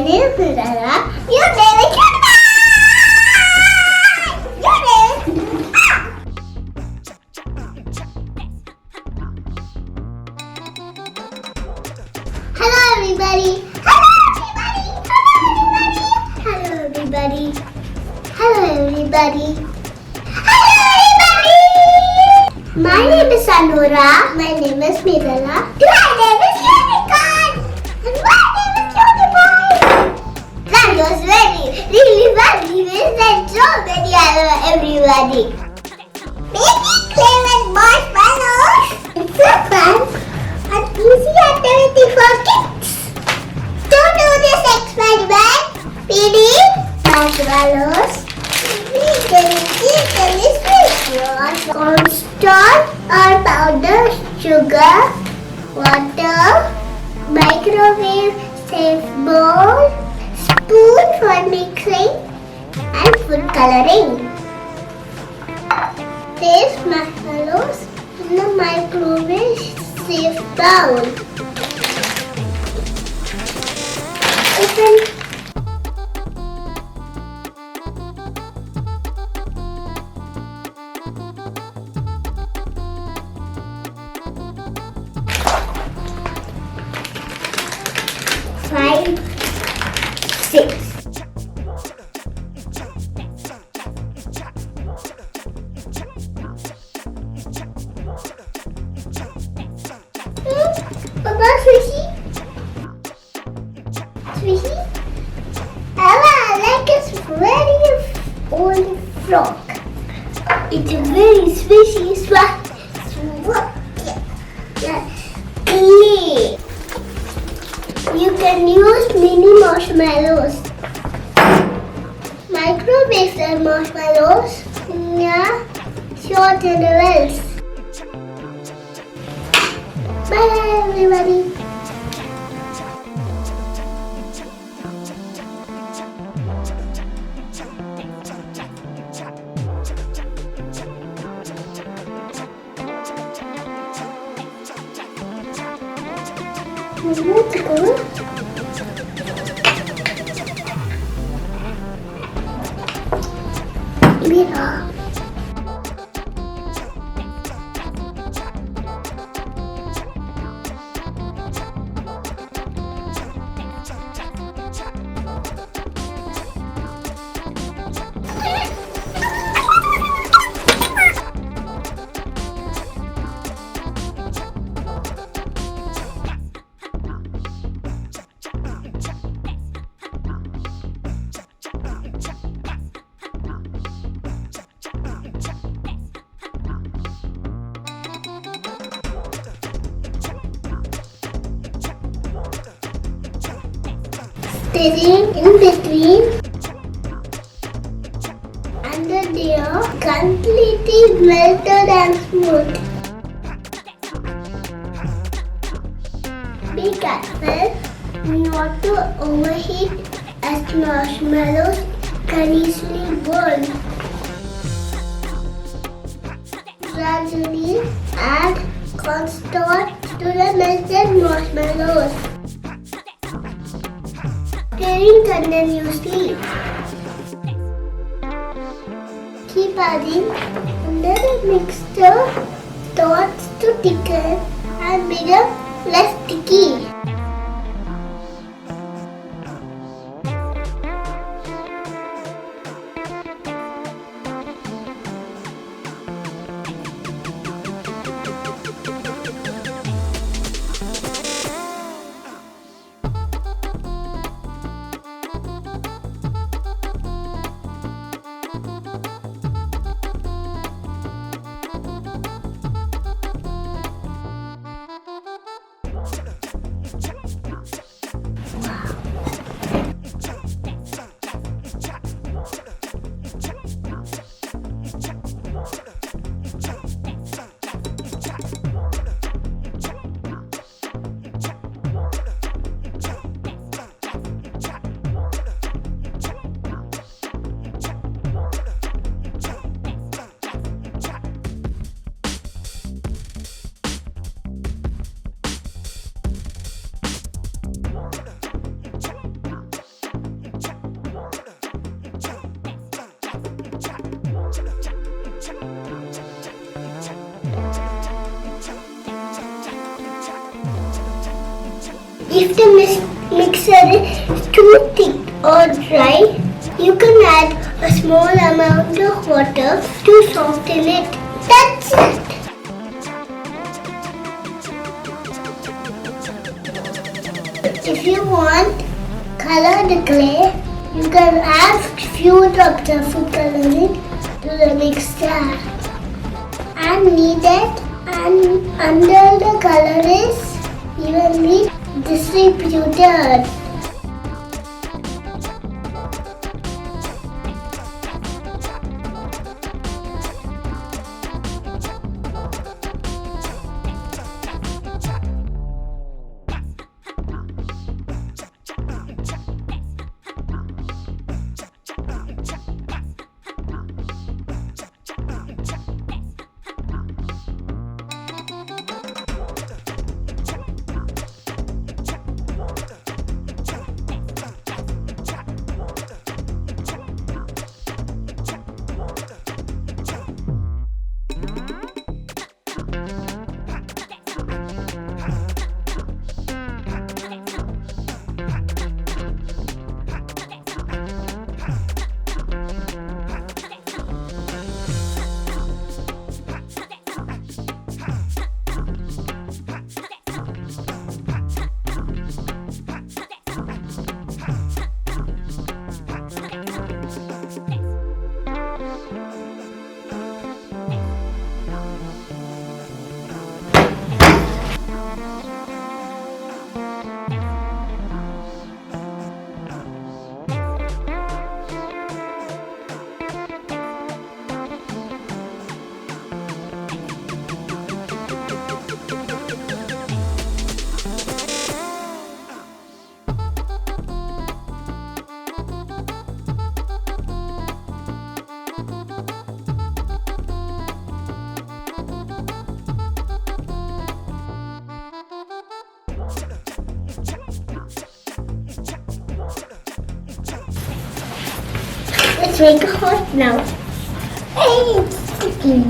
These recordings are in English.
name is Mira. Your name is Shweta. Your name is Hello everybody. Hello everybody. Hello everybody. Hello everybody. My name is Anora. My name is Mirala. My name is Unicorn. And my name is Unicorn. That was really and so very hello everybody. Maybe play with marshmallows. It's so fun and easy activity for kids. To do this experiment, we need marshmallows. We can keep this cornstarch or powder, sugar, water, microwave safe bowl, spoon for mixing, and food coloring. Place marshmallows in the microwave safe bowl. Open. Five, six. Papa, Swishy? Swishy? I like a very old frog. It's a very swishy swat. Clay. You can use mini marshmallows. Microwave the marshmallows near short intervals. Bye everybody. Let's go. Mira. Stirring in between until they are completely melted and smooth. Be careful not to overheat as marshmallows can easily burn. Gradually add cornstarch to the melted marshmallows. Stirring continuously. Keep adding until the mixture starts to thicken and become less sticky. If the mixer is too thick or dry, you can add a small amount of water to soften it. That's it. If you want color the clay, you can add few drops of food coloring to the mixture and knead it, and until the color is evenly distributed. Let's make it hot now. Hey, it's sticking.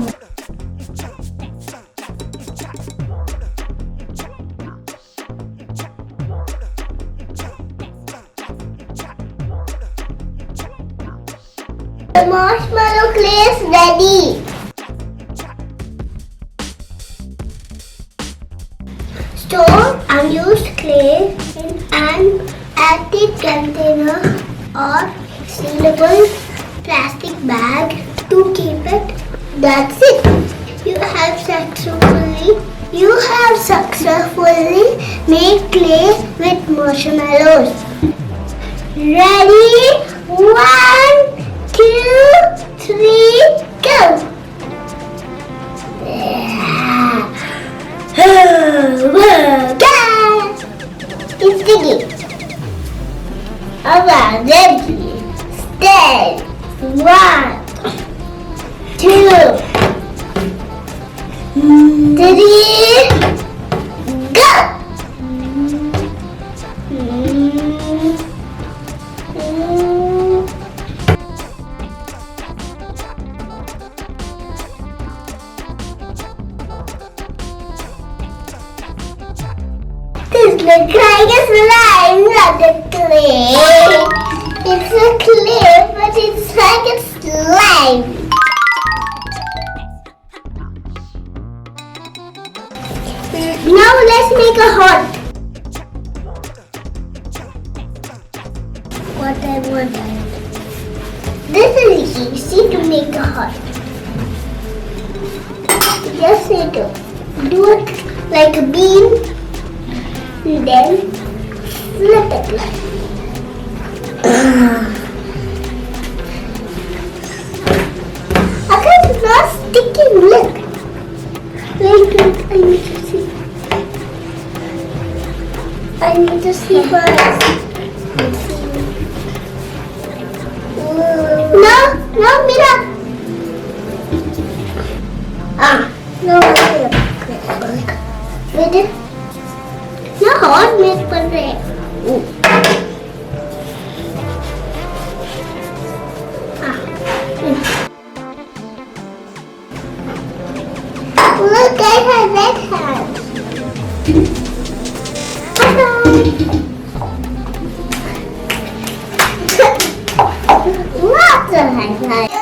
The marshmallow clay is ready. Store unused clay in an airtight container or sealable plastic bag to keep it. That's it. You have successfully made clay with marshmallows. Ready? 1, 2, 3, go! It's sticky. Alright, ready. Stay. 1, 2, 3, go! This looks like a slime, not a clay. It's a clay, but it's like a slime. Now let's make a heart. What I want. This is easy to make a heart. Just do it like a bean. And then flip it like. Okay, it's not sticking. Look. Wait, I need to see. I need to see first. No, Mira. No, wait. यहाँ hot मेज बन रहे हैं। Look, I have red hands. Hi.